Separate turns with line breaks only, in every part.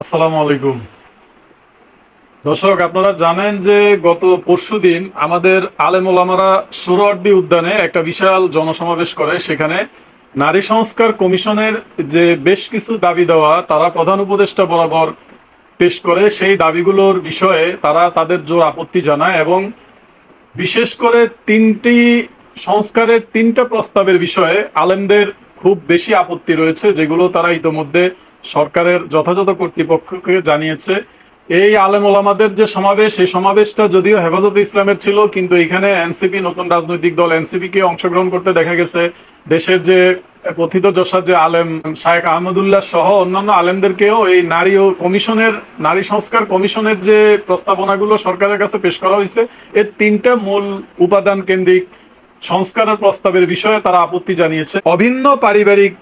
আসসালামু আলাইকুম দর্শক, আপনারা জানেন যে গত পরশুদিন আমাদের আলেম ওলামারা সোহরাওয়ার্দী উদ্যানে একটা বিশাল জনসমাবেশ করে। সেখানে নারী সংস্কার কমিশনের যে বেশ কিছু দাবি দেওয়া তারা প্রধান উপদেষ্টা বরাবর পেশ করে, সেই দাবিগুলোর বিষয়ে তারা তাদের জোর আপত্তি জানায় এবং বিশেষ করে তিনটি সংস্কারের তিনটা প্রস্তাবের বিষয়ে আলেমদের খুব বেশি আপত্তি রয়েছে, যেগুলো তারা ইতোমধ্যে সরকারের যথাযথ কর্তৃপক্ষকে জানিয়েছে। এই আলেম ওলামাদের যে সমাবেশ, এই সমাবেশটা যদিও হেফাজতে ইসলামের ছিল, কিন্তু এখানে এনসিপি, নতুন রাজনৈতিক দল এনসিপি কে অংশগ্রহণ করতে দেখা গেছে। দেশের যে কথিত যশার যে আলেম শায়েখ আহমদুল্লাহ সহ অন্যান্য আলেমদেরকেও এই নারী সংস্কার কমিশনের যে প্রস্তাবনাগুলো সরকারের কাছে পেশ করা হয়েছে, এর তিনটা মূল উপাদান কেন্দ্রিক সংস্কারের প্রস্তাবের বিষয়ে তারা আপত্তি জানিয়েছে। অভিন্ন পারিবারিক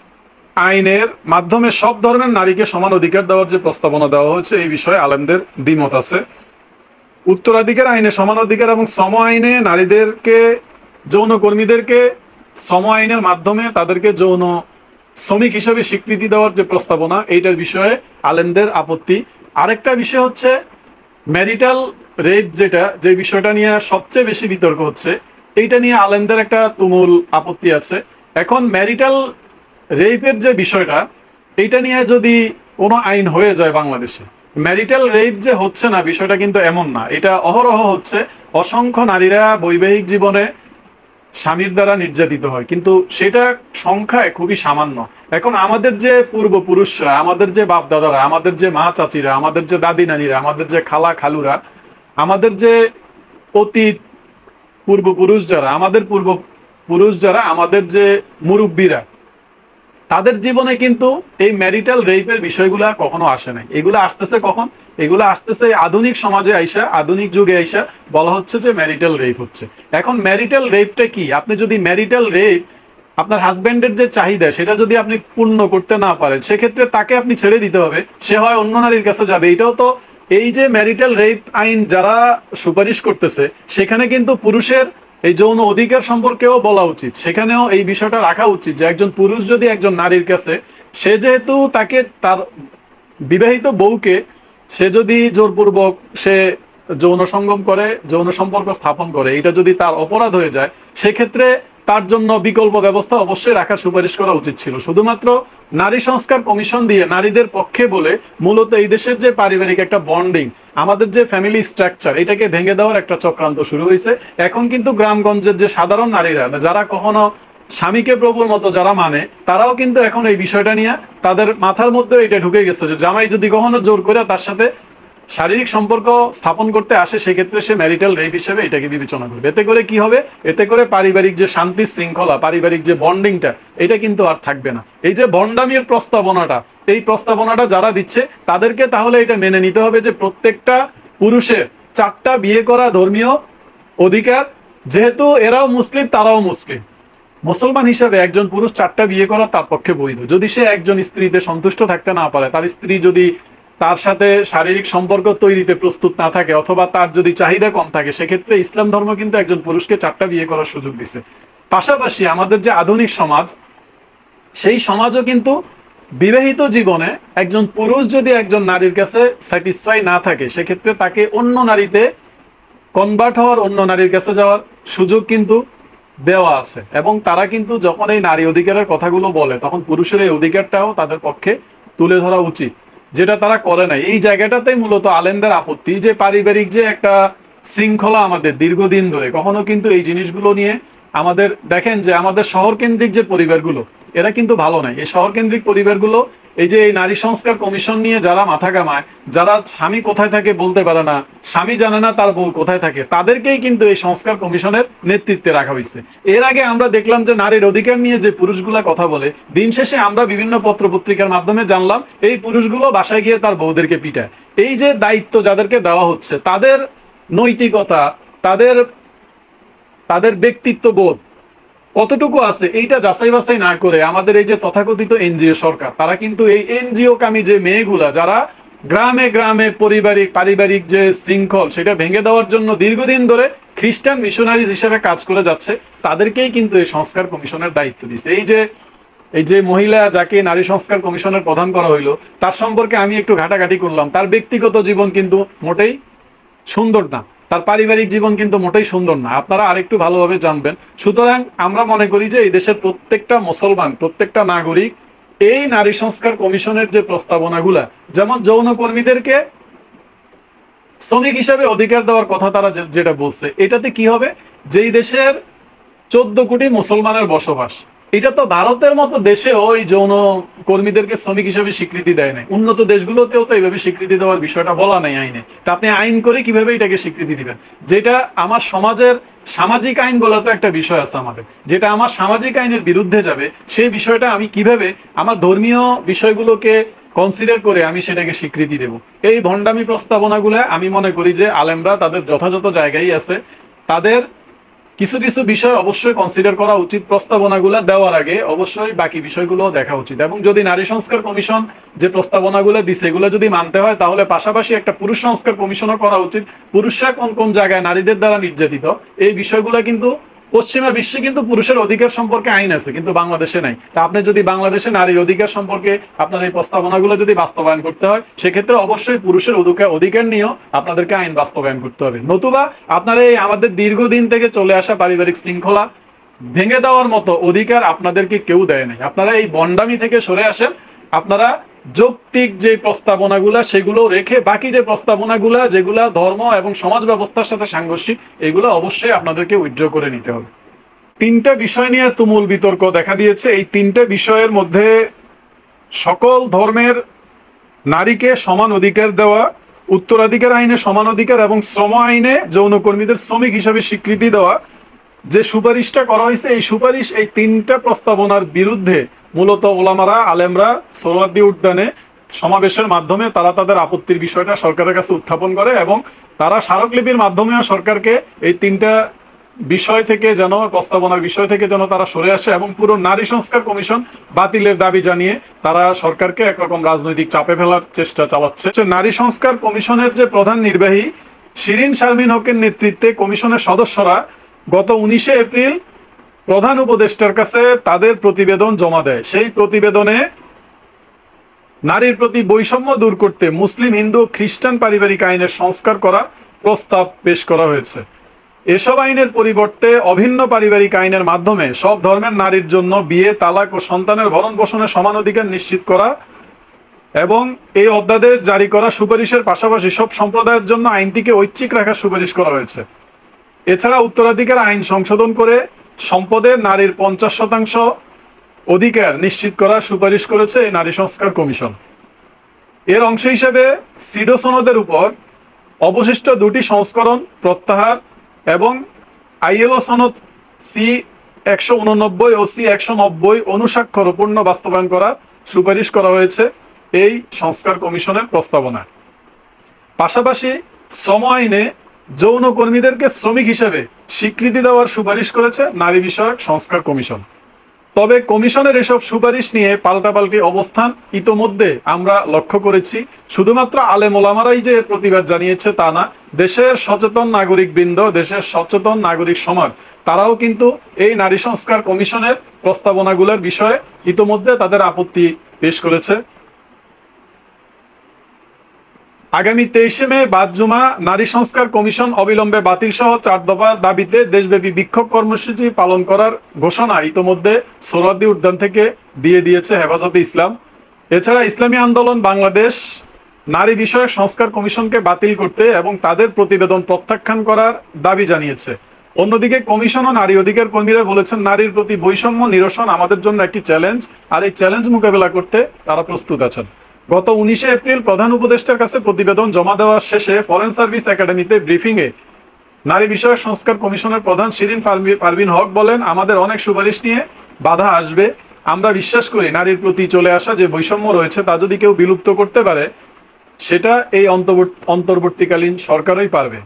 আইনের মাধ্যমে সব ধরনের নারীকে সমান অধিকার দেওয়ার যে প্রস্তাবনা দেওয়া হয়েছে, এই বিষয়ে আলেমদের দ্বিমত আছে। উত্তরাধিকার আইনে সমান অধিকার এবং শ্রম আইনে নারীদেরকে, যৌনকর্মীদেরকে শ্রম আইনের মাধ্যমে তাদেরকে যৌন শ্রমিক হিসেবে স্বীকৃতি দেওয়ার যে প্রস্তাবনা, এইটার বিষয়ে আলেমদের আপত্তি। আরেকটা বিষয় হচ্ছে ম্যারিটাল রেপ, যে বিষয়টা নিয়ে সবচেয়ে বেশি বিতর্ক হচ্ছে, এইটা নিয়ে আলেমদের একটা তুমুল আপত্তি আছে। এখন ম্যারিটাল রেপের যে বিষয়টা, এইটা নিয়ে যদি কোনো আইন হয়ে যায় বাংলাদেশে, ম্যারিটাল রেপ যে হচ্ছে না বিষয়টা কিন্তু এমন না, এটা অহরহ হচ্ছে। অসংখ্য নারীরা বৈবাহিক জীবনে স্বামীর দ্বারা নির্যাতিত হয়, কিন্তু সেটা সংখ্যায় খুবই সামান্য। এখন আমাদের যে পূর্বপুরুষরা, আমাদের যে বাপ দাদারা, আমাদের যে মা চাচিরা, আমাদের যে দাদি নানিরা, আমাদের যে খালা খালুরা, আমাদের যে অতীত পূর্বপুরুষ যারা, আমাদের যে মুরব্বীরা, তাদের জীবনে কিন্তু এই ম্যারিটাল রেপের বিষয়গুলা কখনো আসে নাই। এগুলো আসতেছে কখন? এগুলো আসতেছে আধুনিক সমাজে আইসা, আধুনিক যুগে আইসা বলা হচ্ছে যে ম্যারিটাল রেপ হচ্ছে। এখন ম্যারিটাল রেপটা কি? আপনি যদি ম্যারিটাল রেপ, আপনার হাজবেন্ডের যে চাহিদা সেটা যদি আপনি পূর্ণ করতে না পারেন, সেক্ষেত্রে তাকে আপনি ছেড়ে দিতে হবে, সে হয় অন্য নারীর কাছে যাবে। এটাও তো, এই যে ম্যারিটাল রেপ আইন যারা সুপারিশ করতেছে, সেখানে কিন্তু পুরুষের এই যৌন অধিকার সম্পর্কেও বলা উচিত, সেখানেও এই বিষয়টা রাখা উচিত যে একজন পুরুষ যদি একজন নারীর কাছে, সে যেহেতু তাকে, তার বিবাহিত বউকে সে যদি জোরপূর্বক সে যৌন সঙ্গম করে, যৌন সম্পর্ক স্থাপন করে, এটা যদি তার অপরাধ হয়ে যায়, সেক্ষেত্রে তার জন্য বিকল্প ব্যবস্থা অবশ্যই রাখার সুপারিশ করা উচিত ছিল। শুধুমাত্র নারী সংস্কার কমিশন দিয়ে নারীদের পক্ষে বলে মূলত এই দেশের যে পারিবারিক একটা বন্ডিং, আমাদের যে ফ্যামিলি স্ট্রাকচার, এটাকে ভেঙে দেওয়ার একটা চক্রান্ত শুরু হয়েছে। এখন কিন্তু গ্রামগঞ্জের যে সাধারণ নারীরা, যারা কখনো স্বামীকে প্রভুর মতো যারা মানে, তারাও কিন্তু এখন এই বিষয়টা নিয়ে তাদের মাথার মধ্যে এটা ঢুকে গেছে যে জামাই যদি কখনো জোর করে তার সাথে শারীরিক সম্পর্ক স্থাপন করতে আসে, সেক্ষেত্রে সে ম্যারিটাল রেপ হিসেবে এটাকে বিবেচনা করবে। এতে করে কি হবে? এতে করে পারিবারিক যে শান্তি শৃঙ্খলা, পারিবারিক যে বন্ডিংটা, এটা কিন্তু আর থাকবে না। এই যে ভণ্ডামির প্রস্তাবনাটা, এই প্রস্তাবনাটা যারা দিচ্ছে, তাদেরকে তাহলে এটা মেনে নিতে হবে যে প্রত্যেকটা পুরুষের 4টা বিয়ে করা ধর্মীয় অধিকার, যেহেতু এরাও মুসলিম তারাও মুসলিম, মুসলমান হিসাবে একজন পুরুষ 4টা বিয়ে করা তার পক্ষে বৈধ। যদি সে একজন স্ত্রীতে সন্তুষ্ট থাকতে না পারে, তার স্ত্রী যদি তার সাথে শারীরিক সম্পর্ক তৈরিতে প্রস্তুত না থাকে, অথবা তার যদি চাহিদা কম থাকে, সেক্ষেত্রে ইসলাম ধর্ম কিন্তু একজন পুরুষকে 4টা বিয়ে করার সুযোগ দিছে। পাশাপাশি আমাদের যে আধুনিক সমাজ, সেই সমাজও কিন্তু বিবাহিত জীবনে একজন পুরুষ যদি একজন নারীর কাছে স্যাটিসফাই না থাকে, সেক্ষেত্রে তাকে অন্য নারীতে কনভার্ট হওয়ার, অন্য নারীর কাছে যাওয়ার সুযোগ কিন্তু দেওয়া আছে। এবং তারা কিন্তু যখন এই নারী অধিকারের কথাগুলো বলে, তখন পুরুষের এই অধিকারটাও তাদের পক্ষে তুলে ধরা উচিত, যেটা তারা করে নাই। এই জায়গাটাতেই মূলত আলেমদের আপত্তি, যে পারিবারিক যে একটা শৃঙ্খলা আমাদের দীর্ঘদিন ধরে, কখনো কিন্তু এই জিনিসগুলো নিয়ে আমাদের, দেখেন যে আমাদের শহর কেন্দ্রিক যে পরিবারগুলো, এরা কিন্তু ভালো নাই। এই শহর কেন্দ্রিক পরিবারগুলো, এই যে এই নারী সংস্কার কমিশন নিয়ে যারা মাথা কামায়, যারা স্বামী কোথায় থাকে বলতে পারে না, স্বামী জানে না তার বউ কোথায় থাকে, তাদেরকেই কিন্তু এই সংস্কার কমিশনের নেতৃত্বে রাখা হয়েছে। এর আগে আমরা দেখলাম যে নারীর অধিকার নিয়ে যে পুরুষগুলা কথা বলে, দিন শেষে আমরা বিভিন্ন পত্র পত্রিকার মাধ্যমে জানলাম এই পুরুষগুলো বাসায় গিয়ে তার বউদেরকে পিটায়। এই যে দায়িত্ব যাদেরকে দেওয়া হচ্ছে, তাদের নৈতিকতা, তাদের তাদের ব্যক্তিত্ব বোধ কতটুকু আছে, এইটা যাচাই বাছাই না করে আমাদের এই যে তথাকথিত এনজিও সরকার, তারা কিন্তু এই এনজিও কামী যে মেয়েগুলা, যারা গ্রামে গ্রামে পারিবারিক যে শৃঙ্খল সেটা ভেঙে দেওয়ার জন্য দীর্ঘদিন ধরে খ্রিস্টান মিশনারিজ হিসেবে কাজ করে যাচ্ছে, তাদেরকেই কিন্তু এই সংস্কার কমিশনের দায়িত্ব দিচ্ছে। এই যে এই যে মহিলা যাকে নারী সংস্কার কমিশনের প্রধান করা হইলো, তার সম্পর্কে আমি একটু ঘাটাঘাটি করলাম। তার ব্যক্তিগত জীবন কিন্তু মোটেই সুন্দর না, তার পারিবারিক জীবন কিন্তু মোটেই সুন্দর না, আপনারা আরেকটু ভালোভাবে জানবেন। সুতরাং আমরা মনে করি যে এই দেশের প্রত্যেকটা মুসলমান, প্রত্যেকটা নাগরিক এই নারী সংস্কার কমিশনের যে প্রস্তাবনাগুলা, যেমন যৌনকর্মীদেরকে শ্রমিক হিসাবে অধিকার দেওয়ার কথা তারা যেটা বলছে, এটাতে কি হবে, যেই দেশের 14 কোটি মুসলমানের বসবাস, এটা তো ভারতের মতো দেশেও এই যৌন কর্মীদেরকে শ্রমিক হিসেবে স্বীকৃতি দেয় নাই। উন্নত দেশগুলোতেও তো এইভাবে স্বীকৃতি দেওয়ার বিষয়টা বলা নাই আইনে। তা আপনি আইন করে কিভাবে এটাকে স্বীকৃতি দিবেন? যেটা আমার সমাজের সামাজিক আইন বলা তো একটা বিষয় আছে আমাদের, যেটা আমার সামাজিক আইনের বিরুদ্ধে যাবে, সেই বিষয়টা আমি কিভাবে আমার ধর্মীয় বিষয়গুলোকে কনসিডার করে আমি সেটাকে স্বীকৃতি দেব? এই ভণ্ডামি প্রস্তাবনাগুলো আমি মনে করি যে আলেমরা তাদের যথাযথ জায়গায় আছে, তাদের কিছু কিছু বিষয় অবশ্যই কনসিডার করা উচিত। প্রস্তাবনাগুলো দেওয়ার আগে অবশ্যই বাকি বিষয়গুলো দেখা উচিত। এবং যদি নারী সংস্কার কমিশন যে প্রস্তাবনাগুলো দিছে এগুলো যদি মানতে হয়, তাহলে পাশাপাশি একটা পুরুষ সংস্কার কমিশনও করা উচিত। পুরুষরা কোন কোন জায়গায় নারীদের দ্বারা নির্যাতিত, এই বিষয়গুলো কিন্তু পশ্চিমা বিশ্বে কিন্তু পুরুষের অধিকার সম্পর্কে আইন আছে, কিন্তু বাংলাদেশে নাই। তা আপনি যদি বাংলাদেশে নারীর অধিকার সম্পর্কে আপনার এই প্রস্তাবনাগুলো যদি বাস্তবায়ন করতে হয়, সেক্ষেত্রে অবশ্যই পুরুষের অধিকার নিয়েও আপনাদেরকে আইন বাস্তবায়ন করতে হবে। নতুবা আপনারা এই আমাদের দীর্ঘদিন থেকে চলে আসা পারিবারিক শৃঙ্খলা ভেঙে দেওয়ার মতো অধিকার আপনাদেরকে কেউ দেয় নাই। আপনারা এই বন্ডামি থেকে সরে আসেন। আপনারা যৌক্তিক যে প্রস্তাবনাগুলা সেগুলো রেখে বাকি যে প্রস্তাবনাগুলা যেগুলা ধর্ম এবং সমাজ ব্যবস্থার সাথে সাংঘর্ষিক, এগুলো অবশ্যই আপনাদেরকে উইথড্র করে নিতে হবে। তিনটা বিষয় নিয়ে তুমুল বিতর্ক দেখা দিয়েছে। এই তিনটা বিষয়ের মধ্যে সকল ধর্মের নারীকে সমান অধিকার দেওয়া, উত্তরাধিকার আইনে সমান অধিকার এবং শ্রম আইনে যৌনকর্মীদের শ্রমিক হিসাবে স্বীকৃতি দেওয়া যে সুপারিশটা করা হয়েছে, এই সুপারিশ এই তিনটা প্রস্তাবনার বিরুদ্ধে মূলত ওলামারা, আলেমরা সোহরাওয়ার্দী উদ্যানে সমাবেশের মাধ্যমে তারা তাদের আপত্তির বিষয়টা সরকারের কাছে উত্থাপন করে এবং তারা স্মারকলিপির মাধ্যমেও সরকারকে এই তিনটা বিষয় থেকে যেন, প্রস্তাবনার বিষয় থেকে যেন তারা সরে আসে এবং পুরো নারী সংস্কার কমিশন বাতিলের দাবি জানিয়ে তারা সরকারকে একরকম রাজনৈতিক চাপে ফেলার চেষ্টা চালাচ্ছে। নারী সংস্কার কমিশনের যে প্রধান নির্বাহী শিরিন শারমিন হকের নেতৃত্বে কমিশনের সদস্যরা গত 19 এপ্রিল প্রধান উপদেষ্টার কাছে তাদের প্রতিবেদন জমা দেয়। সেই প্রতিবেদনে নারীর প্রতি বৈষম্য দূর করতে মুসলিম, হিন্দু, খ্রিস্টান পারিবারিক আইনের সংস্কার করা প্রস্তাব পেশ করা হয়েছে। এসব আইনের পরিবর্তে অভিন্ন পারিবারিক আইনের মাধ্যমে সব ধর্মের নারীর জন্য বিয়ে, তালাক ও সন্তানের ভরণ পোষণের সমান অধিকার নিশ্চিত করা এবং এই অধ্যাদেশ জারি করা সুপারিশের পাশাপাশি সব সম্প্রদায়ের জন্য আইনটিকে ঐচ্ছিক রাখার সুপারিশ করা হয়েছে। এছাড়া উত্তরাধিকার আইন সংশোধন করে সম্পদের নারীর 50% অধিকার নিশ্চিত করার সুপারিশ করেছে এই নারী সংস্কার কমিশন। এর অংশ হিসেবে সিডো সনদের উপর অবশিষ্ট 2টি সংস্করণ প্রত্যাহার এবং আইএলও সনদ C-189 ও C-190 অনুস্বাক্ষর পূর্ণ বাস্তবায়ন করার সুপারিশ করা হয়েছে এই সংস্কার কমিশনের প্রস্তাবনায়। পাশাপাশি শ্রম আইনে যৌনকর্মীদেরকে শ্রমিক হিসেবে স্বীকৃতি দেওয়ার সুপারিশ করেছে নারী বিষয়ক সংস্কার কমিশন। তবে কমিশনের এসব সুপারিশ নিয়ে পাল্টাপাল্টি অবস্থান ইতোমধ্যে আমরা লক্ষ্য করেছি। শুধুমাত্র আলেম ওলামারাই যে প্রতিবাদ জানিয়েছে তা না, দেশের সচেতন নাগরিক বৃন্দ, দেশের সচেতন নাগরিক সমাজ তারাও কিন্তু এই নারী সংস্কার কমিশনের প্রস্তাবনাগুলোর বিষয়ে ইতোমধ্যে তাদের আপত্তি পেশ করেছে। আগামী 23 মে বাদ জুমা নারী সংস্কার কমিশন অবিলম্বে বাতিল সহ 4 দফা দাবিতে দেশব্যাপী বিক্ষোভ কর্মসূচি পালন করার ঘোষণা ইতোমধ্যে সোহরাওয়ার্দী উদ্যান থেকে দিয়ে দিয়েছে হেফাজতে ইসলাম। এছাড়া ইসলামী আন্দোলন বাংলাদেশ নারী বিষয়ক সংস্কার কমিশনকে বাতিল করতে এবং তাদের প্রতিবেদন প্রত্যাখ্যান করার দাবি জানিয়েছে। অন্যদিকে কমিশন ও নারী অধিকার কর্মীরা বলেছেন, নারীর প্রতি বৈষম্য নিরসন আমাদের জন্য একটি চ্যালেঞ্জ, আর এই চ্যালেঞ্জ মোকাবেলা করতে তারা প্রস্তুত আছেন। গত 19 এপ্রিল প্রধান উপদেষ্টার কাছে প্রতিবেদন জমা দেওয়ার শেষে ফরেন সার্ভিস একাডেমিতে ব্রিফিংয়ে নারী বিষয়ক সংস্কার কমিশনের প্রধান শিরিন পারভিন হক বলেন, আমাদের অনেক সুপারিশ নিয়ে বাধা আসবে। আমরা বিশ্বাস করি নারীর প্রতি চলে আসা যে বৈষম্য রয়েছে তা যদি কেউ বিলুপ্ত করতে পারে সেটা এই অন্তর্বর্তীকালীন সরকারই পারবে।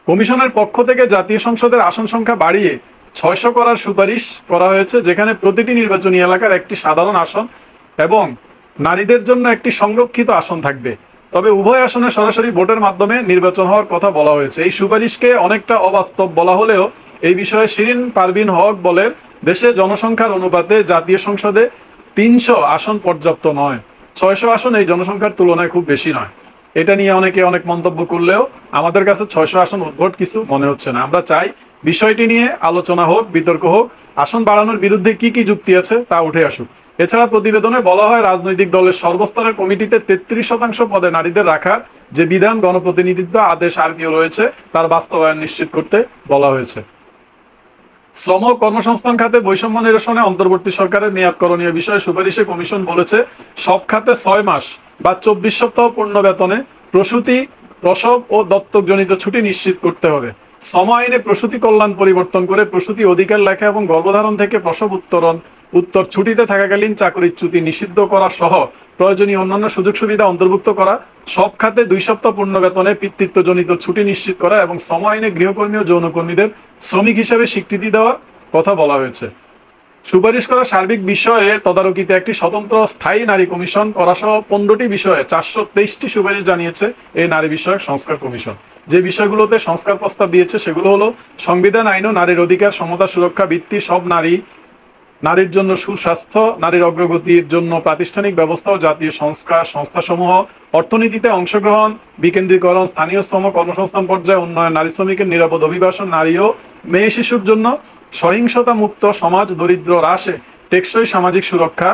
কমিশনের পক্ষ থেকে জাতীয় সংসদের আসন সংখ্যা বাড়িয়ে 600 করার সুপারিশ করা হয়েছে, যেখানে প্রতিটি নির্বাচনী এলাকার একটি সাধারণ আসন এবং নারীদের জন্য একটি সংরক্ষিত আসন থাকবে। তবে উভয় আসনে সরাসরি ভোটের মাধ্যমে নির্বাচন হওয়ার কথা বলা হয়েছে। এই সুপারিশকে অনেকটা অবাস্তব বলা হলেও এই বিষয়ে শিরিন পারভিন হক বলেন, দেশে জনসংখ্যার অনুপাতে জাতীয় সংসদে 300 আসন পর্যাপ্ত নয়, 600 আসন এই জনসংখ্যার তুলনায় খুব বেশি নয়। এটা নিয়ে অনেকে অনেক মন্তব্য করলেও আমাদের কাছে 600 আসন উদ্ভট কিছু মনে হচ্ছে না। আমরা চাই বিষয়টি নিয়ে আলোচনা হোক, বিতর্ক হোক, আসন বাড়ানোর বিরুদ্ধে কি কি যুক্তি আছে তা উঠে আসুক। এছাড়া প্রতিবেদনে বলা হয় রাজনৈতিক দলের সর্বস্তরের কমিটিতে 33% পদে নারীদের রাখার যে বিধান গণপ্রতিনিধিত্ব আদেশ আরপিও রয়েছে তার বাস্তবায়ন নিশ্চিত করতে বলা হয়েছে। শ্রম ও কর্মসংস্থান খাতে বৈষম্য নিরসনে অন্তর্বর্তী সরকারের মেয়াদ করণীয় বিষয়ে সুপারিশে কমিশন বলেছে সব খাতে 6 মাস বা 24 সপ্তাহ পূর্ণ বেতনে প্রসূতি, প্রসব ও দত্তকজনিত ছুটি নিশ্চিত করতে হবে। শ্রম আইনে প্রসূতি কল্যাণ পরিবর্তন করে প্রসূতি অধিকার লেখা এবং গর্ভধারণ থেকে প্রসব উত্তর ছুটিতে থাকাকালীন চাকরিচ্যুতি নিষিদ্ধ করা সহ প্রয়োজনীয় অন্যান্য সুযোগ সুবিধা অন্তর্ভুক্ত করা, সব খাতে 2 সপ্তাহ পূর্ণ বেতনে পিতৃত্বজনিত ছুটি নিশ্চিত করা এবং শ্রম আইনে গৃহকর্মী ও যৌনকর্মীদের শ্রমিক হিসেবে স্বীকৃতি দেওয়ার কথা বলা হয়েছে। সুপারিশ করা সার্বিক বিষয়ে তদারকিতে একটি স্বতন্ত্র স্থায়ী নারী কমিশন করা সহ 15টি বিষয়ে 423টি সুপারিশ জানিয়েছে এই নারী বিষয়ক সংস্কার কমিশন। যে বিষয়গুলোতে সংস্কার প্রস্তাব দিয়েছে সেগুলো হলো সংবিধান আইন ও নারীর অধিকার সমতা সুরক্ষা ভিত্তি, সব নারীর জন্য সুস্বাস্থ্য, নারীর অগ্রগতির জন্য প্রাতিষ্ঠানিক ব্যবস্থা ও জাতীয় সংস্থাসমূহ, অর্থনীতিতে অংশগ্রহণ, বিকেন্দ্রীকরণ, স্থানীয় শ্রম কর্মসংস্থান পর্যায়ে উন্নয়ন, নারী শ্রমিকের নিরাপদ অভিবাসন, নারী ও মেয়ে শিশুর জন্য সহিংসতা মুক্ত সমাজ, দরিদ্র হ্রাসে টেকসই সামাজিক সুরক্ষা,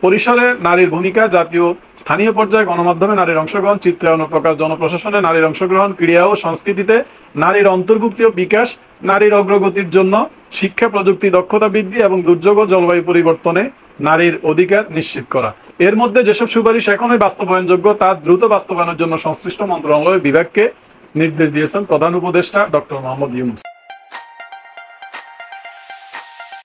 পরিসরে নারীর ভূমিকা, জাতীয় স্থানীয় পর্যায়ে গণমাধ্যমে নারীর অংশগ্রহণ, চিত্রায়ন ও প্রকাশ, জনপ্রশাসনে নারীর অংশগ্রহণ, ক্রীড়া ও সংস্কৃতিতে নারীর অন্তর্ভুক্তি ও বিকাশ, নারীর অগ্রগতির জন্য শিক্ষা প্রযুক্তি দক্ষতা বৃদ্ধি এবং দুর্যোগ ও জলবায়ু পরিবর্তনে নারীর অধিকার নিশ্চিত করা। এর মধ্যে যেসব সুপারিশ এখনই বাস্তবায়নযোগ্য তা দ্রুত বাস্তবায়নের জন্য সংশ্লিষ্ট মন্ত্রণালয় বিভাগকে নির্দেশ দিয়েছেন প্রধান উপদেষ্টা ডক্টর মোহাম্মদ ইউনূস।